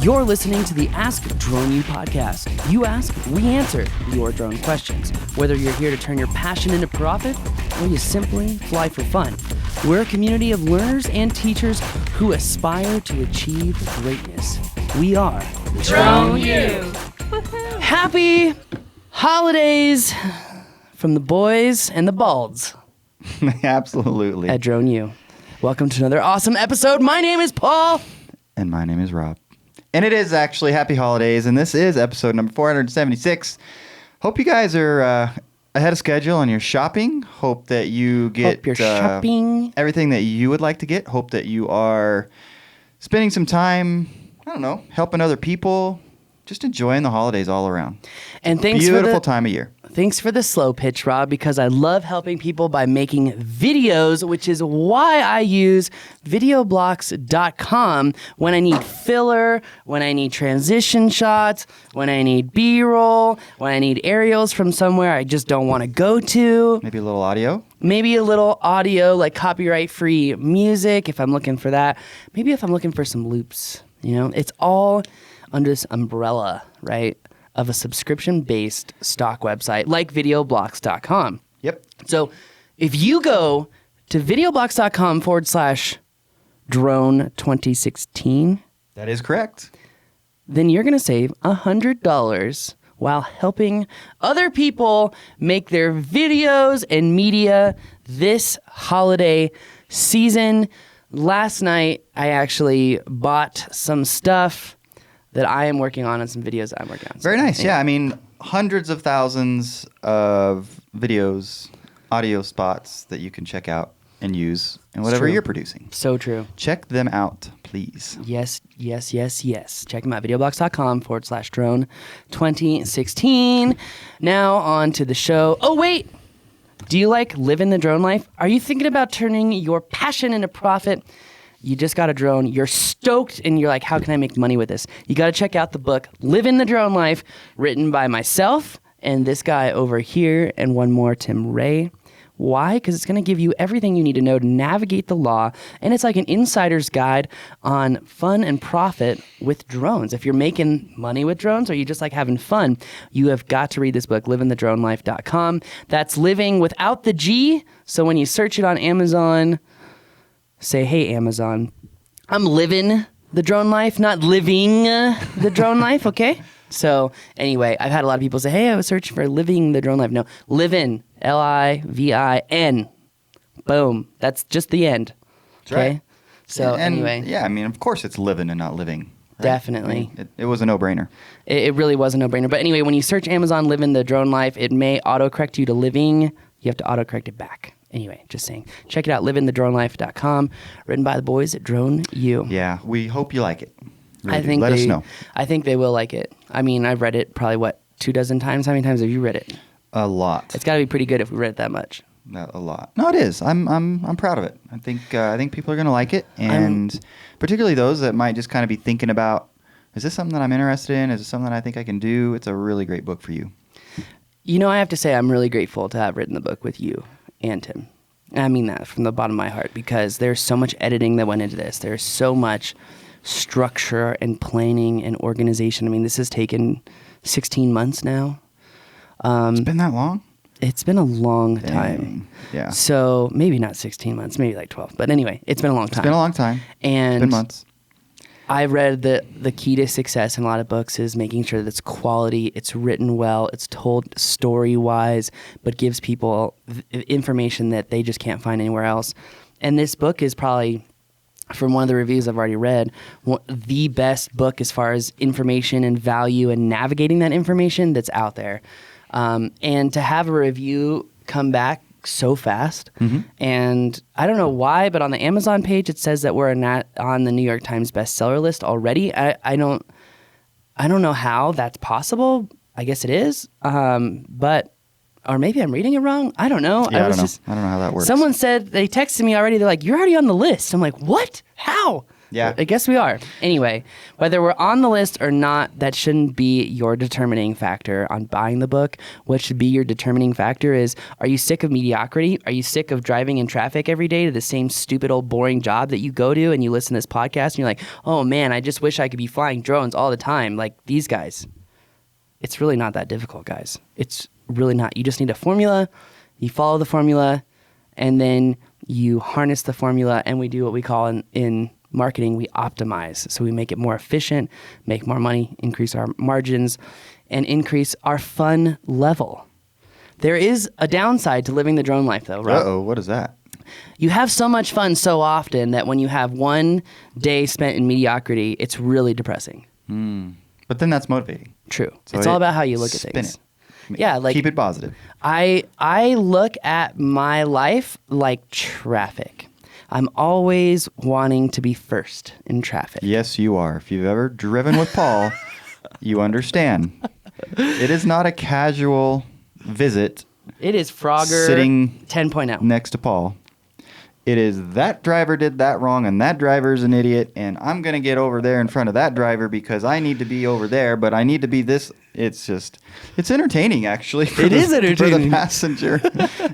You're listening to the Ask Drone U podcast. You ask, we answer your drone questions. Whether you're here to turn your passion into profit or you simply fly for fun, we're a community of learners and teachers who aspire to achieve greatness. We are Drone U. Happy holidays from the boys and the balds Absolutely. at Drone U. Welcome to another awesome episode. My name is Paul. And my name is Rob. And it is actually Happy Holidays, and this is episode number 476. Hope you guys are ahead of schedule on your shopping. Hope that you get Hope you're shopping. everything that you would like to get. Hope that you are spending some time, I don't know, helping other people, just enjoying the holidays all around. And thanks Beautiful time of year. Thanks for the slow pitch, Rob, because I love helping people by making videos, which is why I use videoblocks.com when I need filler, when I need transition shots, when I need B-roll, when I need aerials from somewhere I just don't want to go to. Maybe a little audio. Maybe a little audio, like copyright-free music, if I'm looking for that. Maybe if I'm looking for some loops, you know? It's all under this umbrella, right, of a subscription-based stock website like videoblocks.com. Yep. So if you go to videoblocks.com/drone2016, That is correct. then you're going to save $100 while helping other people make their videos and media this holiday season. Last night, I actually bought some stuff that I am working on and some videos I'm working on. Very nice. Yeah, I mean, hundreds of thousands of videos, audio spots that you can check out and use in whatever true. you're producing. So true. Check them out, please. Yes. Check them out, videoblocks.com/drone2016. Now on to the show. Oh, wait. Do you like living the drone life? Are you thinking about turning your passion into profit? You just got a drone. You're stoked, and you're like, how can I make money with this? You got to check out the book, Living the Drone Life, written by myself and this guy over here and one more, Tim Ray. Why? Because it's going to give you everything you need to know to navigate the law, and it's like an insider's guide on fun and profit with drones. If you're making money with drones or you just like having fun, you have got to read this book, livingthedronelife.com. That's living without the G, so when you search it on Amazon, say, hey, Amazon, I'm living the drone life, not living the drone life, okay? So anyway, I've had a lot of people say, hey, I was searching for living the drone life. No, livin', L-I-V-I-N. Boom. That's just the end. That's Okay? right. So And anyway. yeah, I mean, of course it's living and not living. Right? Definitely. I mean, it was a no-brainer. It really was a no-brainer. But anyway, when you search Amazon living the drone life, it may autocorrect you to living. You have to autocorrect it back. Anyway, just saying. Check it out, livingthedronelife.com, written by the boys at Drone U. Yeah, we hope you like it. Really I do. think Let us know. I think they will like it. I mean, I've read it probably, 24 times? How many times have you read it? A lot. It's got to be pretty good if we read it that much. Not a lot. No, it is. I'm proud of it. I think people are going to like it, and particularly those that might just kind of be thinking about, is this something that I'm interested in? Is this something that I think I can do? It's a really great book for you. You know, I have to say I'm really grateful to have written the book with you and Tim. And I mean that from the bottom of my heart, because there's so much editing that went into this. There's so much structure and planning and organization. I mean, this has taken 16 months now. It's been that long? It's been a long time. Dang. Yeah. So maybe not 16 months, maybe like 12. But anyway, it's been a long time. It's been a long time. And It's been months. I read that the key to success in a lot of books is making sure that it's quality, it's written well, it's told story-wise, but gives people information that they just can't find anywhere else. And this book is probably, from one of the reviews I've already read, the best book as far as information and value and navigating that information that's out there. And to have a review come back so fast, and I don't know why, but on the Amazon page it says that we're not on the New York Times bestseller list already. I don't know how that's possible. I guess it is, but or maybe I'm reading it wrong. I don't know. Yeah, I don't know how that works. Someone said, they texted me already. They're like, "You're already on the list." I'm like, "What? How?" Yeah. I guess we are. Anyway, whether we're on the list or not, that shouldn't be your determining factor on buying the book. What should be your determining factor is, are you sick of mediocrity? Are you sick of driving in traffic every day to the same stupid old boring job that you go to, and you listen to this podcast and you're like, oh man, I just wish I could be flying drones all the time like these guys. It's really not that difficult, guys. It's really not. You just need a formula. You follow the formula, and then you harness the formula, and we do what we call in marketing, we optimize. So we make it more efficient, make more money, increase our margins, and increase our fun level. There is a downside to living the drone life, though, Rob. Uh-oh, what is that? You have so much fun so often that when you have one day spent in mediocrity, it's really depressing. But then that's motivating. True. So it's all about how you look at spin things. it. Yeah, like keep it positive. I look at my life like traffic. I'm always wanting to be first in traffic. Yes, you are. If you've ever driven with Paul, you understand. It is not a casual visit. It is Frogger sitting 10.0 next to Paul. It is that driver did that wrong, and that driver's an idiot, and I'm going to get over there in front of that driver because I need to be over there, but I need to be this. It's entertaining, actually. It is entertaining. For the passenger.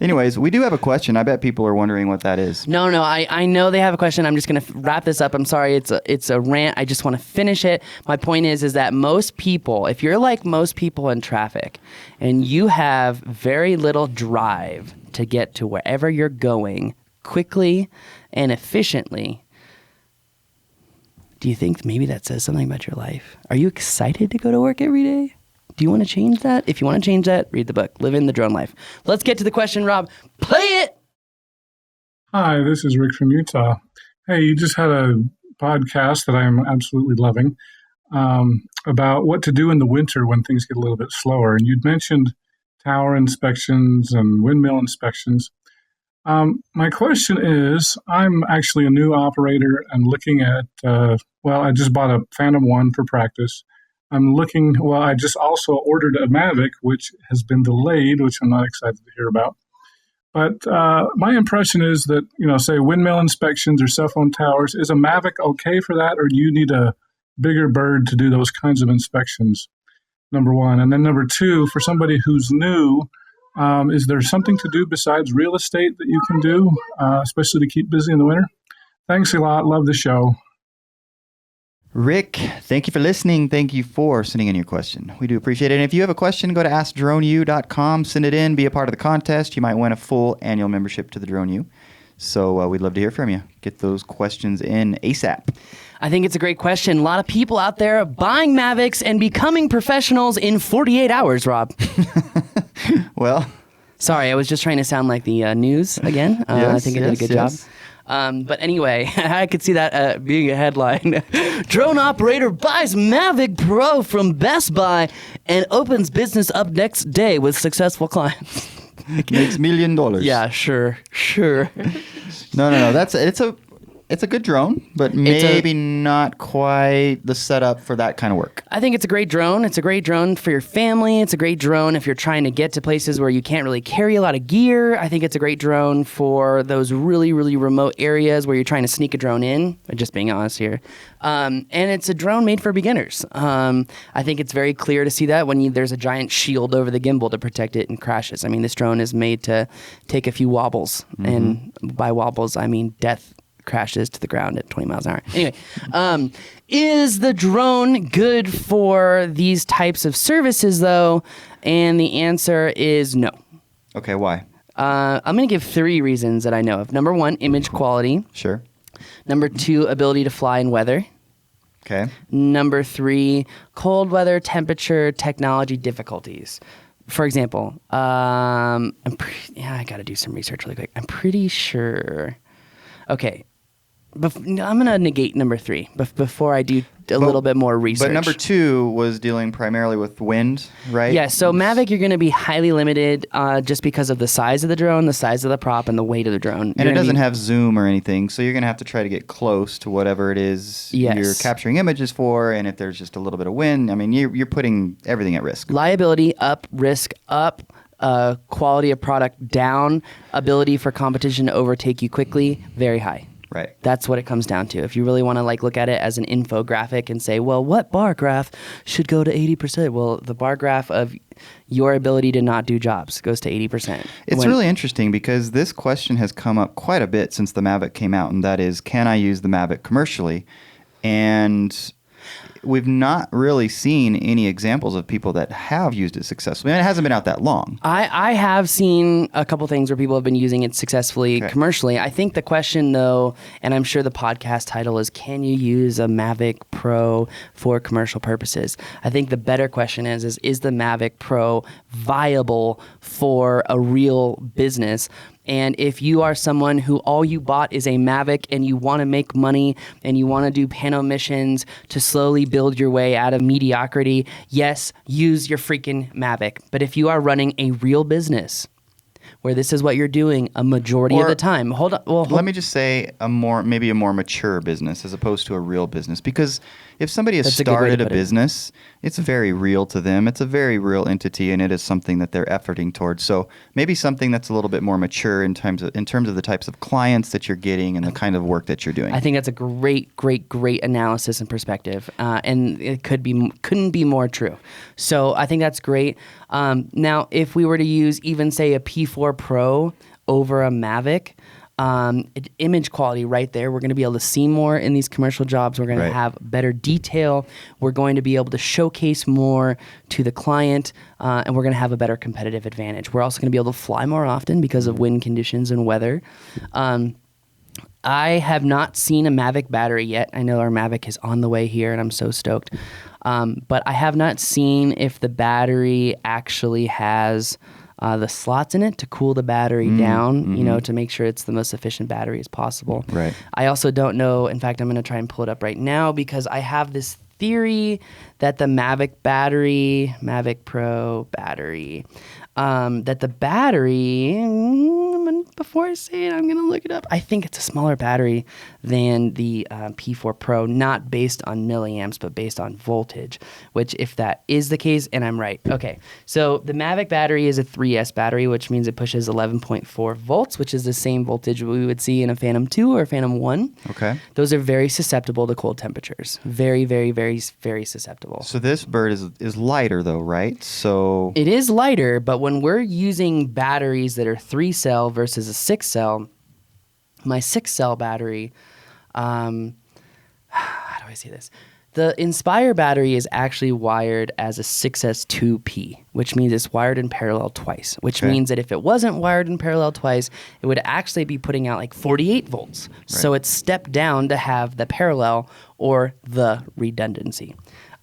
Anyways, we do have a question. I bet people are wondering what that is. No, I know they have a question. I'm just going to wrap this up. I'm sorry, it's a rant. I just want to finish it. My point is that most people, if you're like most people in traffic, and you have very little drive to get to wherever you're going quickly and efficiently, do you think maybe that says something about your life? Are you excited to go to work every day? Do you want to change that? If you want to change that, read the book, Live in the Drone Life. Let's get to the question, Rob. Play it! Hi, this is Rick from Utah. Hey, you just had a podcast that I'm absolutely loving about what to do in the winter when things get a little bit slower. And you'd mentioned tower inspections and windmill inspections. My question is, I'm actually a new operator and looking at, I just bought a Phantom 1 for practice. I just also ordered a Mavic, which has been delayed, which I'm not excited to hear about. But my impression is that, say windmill inspections or cell phone towers, is a Mavic okay for that, or do you need a bigger bird to do those kinds of inspections? Number one. And then number two, for somebody who's new, is there something to do besides real estate that you can do, especially to keep busy in the winter? Thanks a lot. Love the show. Rick, thank you for listening. Thank you for sending in your question. We do appreciate it. And if you have a question, go to AskDroneU.com, send it in, be a part of the contest. You might win a full annual membership to the Drone U. So we'd love to hear from you. Get those questions in ASAP. I think it's a great question. A lot of people out there buying Mavics and becoming professionals in 48 hours, Rob. Well, sorry, I was just trying to sound like the news again. I think I did a good job. But anyway, I could see that being a headline. Drone operator buys Mavic Pro from Best Buy and opens business up next day with successful clients. Makes $1 million. Yeah, sure. No. It's a good drone, but maybe not quite the setup for that kind of work. I think it's a great drone. It's a great drone for your family. It's a great drone if you're trying to get to places where you can't really carry a lot of gear. I think it's a great drone for those really, really remote areas where you're trying to sneak a drone in, just being honest here. And it's a drone made for beginners. I think it's very clear to see that when there's a giant shield over the gimbal to protect it in crashes. I mean, this drone is made to take a few wobbles. Mm-hmm. And by wobbles, I mean death crashes to the ground at 20 miles an hour. Anyway, is the drone good for these types of services, though? And the answer is no. Okay, why? I'm going to give 3 reasons that I know of. Number 1, image quality. Sure. Number 2, ability to fly in weather. Okay. Number 3, cold weather, temperature, technology difficulties. For example, I got to do some research really quick. I'm pretty sure. Okay. I'm going to negate number 3 before I do a little bit more research. But number 2 was dealing primarily with wind, right? Yeah, so Mavic, you're going to be highly limited just because of the size of the drone, the size of the prop, and the weight of the drone. And it doesn't have zoom or anything, so you're going to have to try to get close to whatever it is you're capturing images for, and if there's just a little bit of wind, I mean, you're putting everything at risk. Liability up, risk up. Quality of product down, ability for competition to overtake you quickly, very high. Right. That's what it comes down to. If you really want to like look at it as an infographic and say, well, what bar graph should go to 80%? Well, the bar graph of your ability to not do jobs goes to 80%. It's really interesting because this question has come up quite a bit since the Mavic came out, and that is, can I use the Mavic commercially? And we've not really seen any examples of people that have used it successfully. And it hasn't been out that long. I have seen a couple things where people have been using it successfully commercially. I think the question, though, and I'm sure the podcast title is, can you use a Mavic Pro for commercial purposes? I think the better question is the Mavic Pro viable for a real business? And if you are someone who all you bought is a Mavic and you want to make money and you want to do pano missions to slowly build your way out of mediocrity, yes, use your freaking Mavic. But if you are running a real business where this is what you're doing a majority of the time, let me just say maybe a more mature business as opposed to a real business, because if somebody has started a business, it's very real to them. It's a very real entity, and it is something that they're efforting towards. So maybe something that's a little bit more mature in terms of the types of clients that you're getting and the kind of work that you're doing. I think that's a great analysis and perspective, and it couldn't be more true. So I think that's great. Now, if we were to use even say a P4 Pro over a Mavic, image quality right there, we're going to be able to see more in these commercial jobs. We're going to have better detail. We're going to be able to showcase more to the client, and we're going to have a better competitive advantage. We're also going to be able to fly more often because of wind conditions and weather. I have not seen a Mavic battery yet. I know our Mavic is on the way here, and I'm so stoked. But I have not seen if the battery actually has the slots in it to cool the battery down, to make sure it's the most efficient battery as possible. Right. I also don't know. In fact, I'm going to try and pull it up right now because I have this theory that the Mavic Pro battery, that the battery, before I say it, I'm going to look it up. I think it's a smaller battery than the P4 Pro, not based on milliamps, but based on voltage, which if that is the case, and I'm right. Okay, so the Mavic battery is a 3S battery, which means it pushes 11.4 volts, which is the same voltage we would see in a Phantom 2 or a Phantom 1. Okay. Those are very susceptible to cold temperatures. Very, very, very, very susceptible. So this bird is lighter though, right? So it is lighter, but when we're using batteries that are 3-cell versus a 6-cell, my 6-cell battery, how do I say this? The Inspire battery is actually wired as a 6S2P, which means it's wired in parallel twice, which means that if it wasn't wired in parallel twice, it would actually be putting out like 48 volts. Right. So it's stepped down to have the parallel or the redundancy.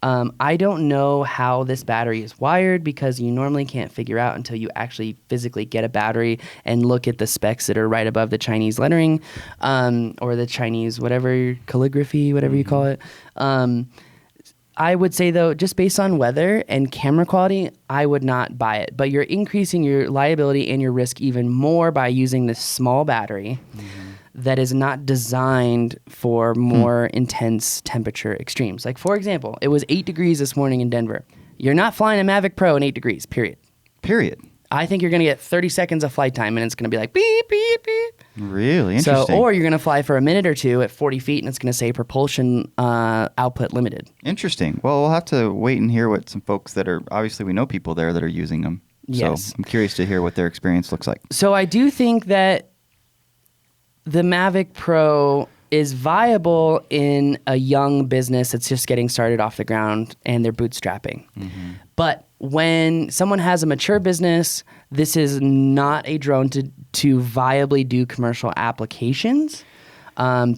I don't know how this battery is wired because you normally can't figure out until you actually physically get a battery and look at the specs that are right above the Chinese lettering, or the Chinese calligraphy, whatever you call it. I would say, though, just based on weather and camera quality, I would not buy it. But you're increasing your liability and your risk even more by using this small battery that is not designed for more intense temperature extremes. Like, for example, it was 8 degrees this morning in Denver. You're not flying a Mavic Pro in 8 degrees, period. I think you're going to get 30 seconds of flight time, and it's going to be like, beep, beep, beep. Really? Interesting. Or you're going to fly for a minute or two at 40 feet, and it's going to say propulsion output limited. Interesting. Well, we'll have to wait and hear what some folks that are, obviously we know people there that are using them. Yes. So I'm curious to hear what their experience looks like. So I do think that the Mavic Pro is viable in a young business that's just getting started off the ground and they're bootstrapping. But when someone has a mature business, this is not a drone to viably do commercial applications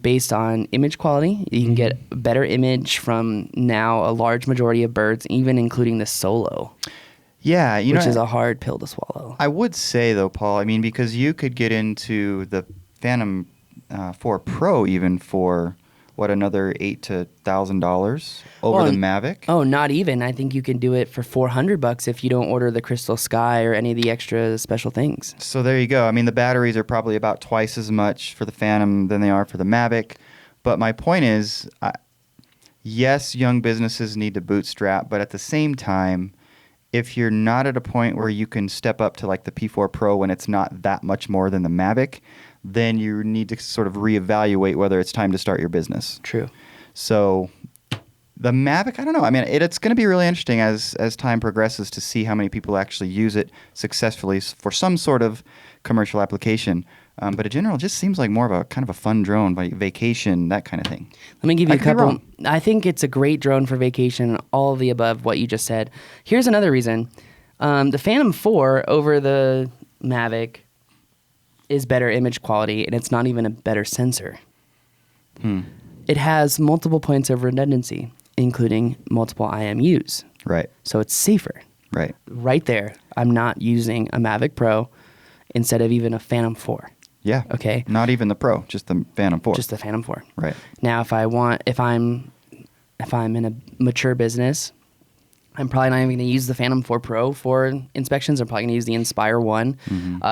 based on image quality. You can get a better image from now a large majority of birds, even including the solo. Yeah, which is a hard pill to swallow. I would say, though, Paul, I mean, because you could get into the Phantom 4 Pro even for another $8,000 to $1,000 over the Mavic? Oh, not even. I think you can do it for $400 if you don't order the Crystal Sky or any of the extra special things. So there you go. I mean, the batteries are probably about twice as much for the Phantom than they are for the Mavic. But my point is, yes, young businesses need to bootstrap, but at the same time, if you're not at a point where you can step up to like the P4 Pro when it's not that much more than the Mavic, then you need to sort of reevaluate whether it's time to start your business. True. So the Mavic, I don't know. I mean, it's going to be really interesting as time progresses to see how many people actually use it successfully for some sort of commercial application. But in general, it just seems like more of a kind of a fun drone, like vacation, that kind of thing. Let me give you I a could be couple. wrong. I think it's a great drone for vacation, all of the above, what you just said. Here's another reason. The Phantom 4 over the Mavic is better image quality, and it's not even a better sensor. It has multiple points of redundancy, including multiple IMUs. Right. So it's safer. Right. Right there, I'm not using a Mavic Pro instead of even a Phantom 4. Yeah. Okay. Not even the Pro, just the Phantom 4. Just the Phantom 4. Right. Now, if I'm in a mature business, I'm probably not even going to use the Phantom 4 Pro for inspections. I'm probably going to use the Inspire 1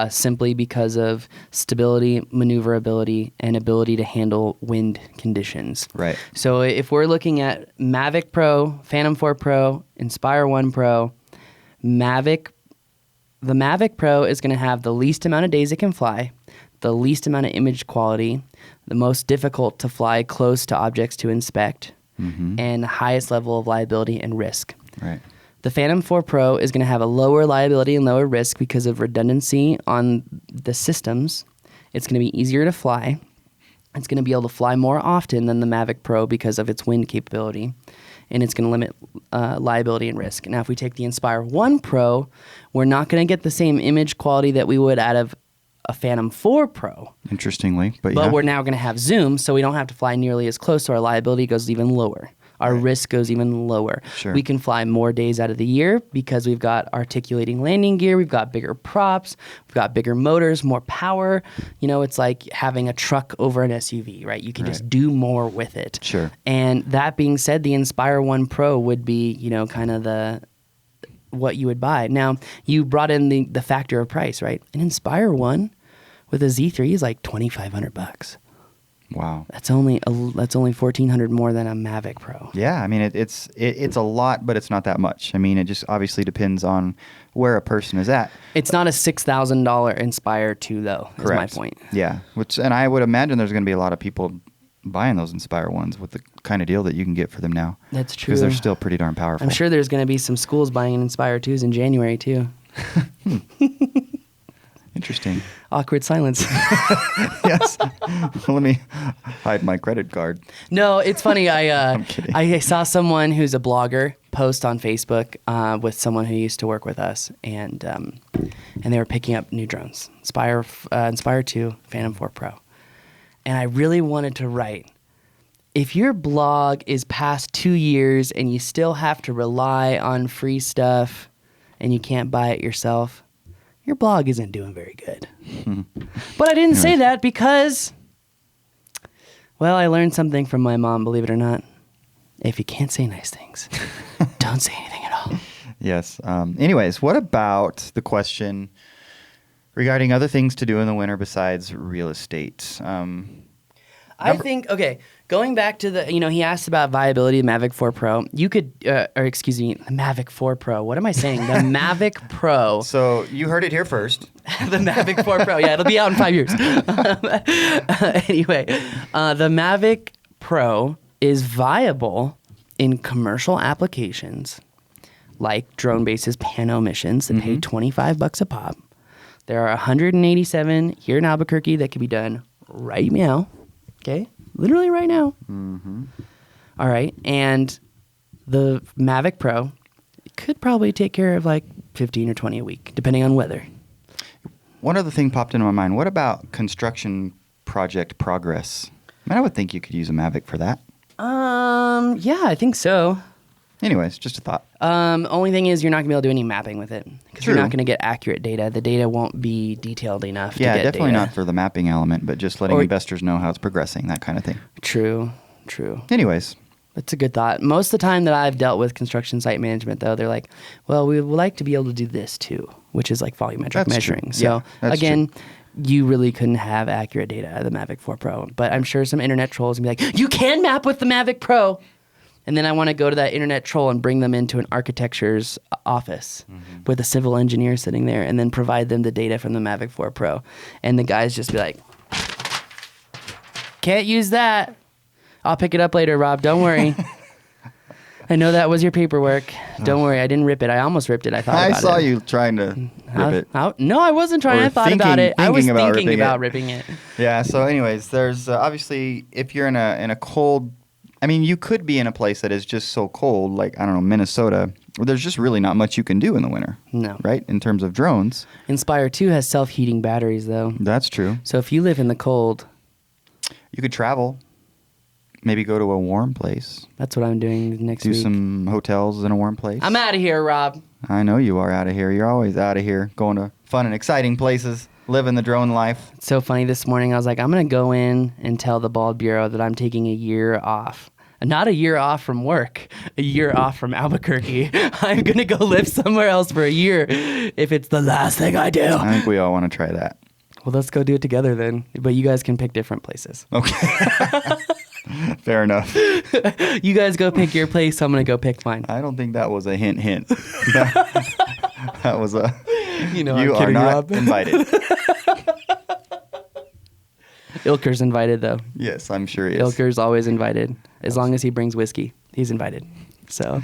simply because of stability, maneuverability, and ability to handle wind conditions. Right. So if we're looking at Mavic Pro, Phantom 4 Pro, Inspire 1 Pro, the Mavic Pro is going to have the least amount of days it can fly, the least amount of image quality, the most difficult to fly close to objects to inspect, and the highest level of liability and risk. Right. The Phantom 4 Pro is going to have a lower liability and lower risk because of redundancy on the systems. It's going to be easier to fly. It's going to be able to fly more often than the Mavic Pro because of its wind capability, and it's going to limit liability and risk. Now, if we take the Inspire 1 Pro, we're not going to get the same image quality that we would out of a Phantom 4 Pro. Interestingly, but We're now going to have zoom, so we don't have to fly nearly as close, so our liability goes even lower. Our risk goes even lower. Sure. We can fly more days out of the year because we've got articulating landing gear, we've got bigger props, we've got bigger motors, more power. You know, it's like having a truck over an SUV, right? You can just do more with it. Sure. And that being said, the Inspire 1 Pro would be, you know, kind of what you would buy. Now, you brought in the factor of price, right? An Inspire 1 with a Z3 is like $2,500. Wow. That's only $1,400 more than a Mavic Pro. Yeah, I mean it's a lot, but it's not that much. I mean, it just obviously depends on where a person is at. It's not a $6,000 Inspire 2 though. Is my point. Yeah, and I would imagine there's going to be a lot of people buying those Inspire ones with the kind of deal that you can get for them now. That's true. Because they're still pretty darn powerful. I'm sure there's going to be some schools buying Inspire 2s in January too. Interesting. Awkward silence. Yes. Let me hide my credit card. No, it's funny. I'm kidding. I saw someone who's a blogger post on Facebook with someone who used to work with us, and they were picking up new drones, Inspire 2, Phantom 4 Pro, and I really wanted to write, if your blog is past 2 years and you still have to rely on free stuff and you can't buy it yourself, your blog isn't doing very good. But I didn't say that because, well, I learned something from my mom, believe it or not. If you can't say nice things, don't say anything at all. Yes. Anyways, what about the question regarding other things to do in the winter besides real estate? I think, okay, going back to he asked about viability of Mavic 4 Pro. You could, the Mavic 4 Pro. What am I saying? The Mavic Pro. So you heard it here first. The Mavic 4 Pro. Yeah, it'll be out in 5 years. Anyway, the Mavic Pro is viable in commercial applications like drone bases, pano missions that pay $25 a pop. There are 187 here in Albuquerque that can be done right now. Okay, literally right now. All right, and the Mavic Pro could probably take care of like 15 or 20 a week, depending on weather. One other thing popped into my mind. What about construction project progress? I mean, I would think you could use a Mavic for that. Yeah, I think so. Anyways, just a thought. Only thing is you're not going to be able to do any mapping with it because you're True. not going to get accurate data. The data won't be detailed enough Yeah, to get definitely data. not for the mapping element, but just letting investors know how it's progressing, that kind of thing. True. Anyways, That's a good thought. Most of the time that I've dealt with construction site management, though, they're like, well, we would like to be able to do this too, which is like volumetric That's measuring. true. So Yeah, that's again, you really couldn't have accurate data out of the Mavic 4 Pro. But I'm sure some internet trolls will be like, you can map with the Mavic Pro. And then I want to go to that internet troll and bring them into an architecture's office with a civil engineer sitting there and then provide them the data from the Mavic 4 Pro. And the guys just be like, Can't use that. I'll pick it up later, Rob. Don't worry. I know that was your paperwork. Don't worry. I didn't rip it. I almost ripped it. I thought about it. I saw you trying to rip it. No, I wasn't trying. Or I thought about it. I was thinking about ripping it. Yeah. So, anyways, there's obviously if you're in a cold, I mean, you could be in a place that is just so cold, like I don't know, Minnesota, where there's just really not much you can do in the winter. No. Right? In terms of drones. Inspire 2 has self-heating batteries, though. That's true. So if you live in the cold, you could travel. Maybe go to a warm place. That's what I'm doing next week. Do some hotels in a warm place. I'm out of here, Rob. I know you are out of here. You're always out of here, going to fun and exciting places, living the drone life. It's so funny. This morning, I was like, I'm going to go in and tell the Bald Bureau that I'm taking a year off. Not a year off from work, a year off from Albuquerque. I'm going to go live somewhere else for a year if it's the last thing I do. I think we all want to try that. Well, let's go do it together then. But you guys can pick different places. Okay. Fair enough. You guys go pick your place. I'm going to go pick mine. I don't think that was a hint. That was a... You I'm kidding, not Rob. invited. Ilker's invited, though. Yes, I'm sure he is. Ilker's always invited. As long as he brings whiskey, he's invited. So,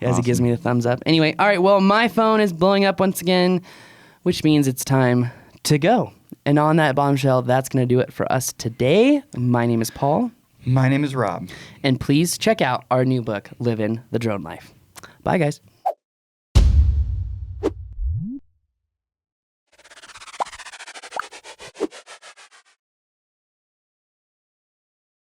as he gives me the thumbs up. Anyway, all right, well, my phone is blowing up once again, which means it's time to go. And on that bombshell, that's going to do it for us today. My name is Paul. My name is Rob. And please check out our new book, Living the Drone Life. Bye, guys.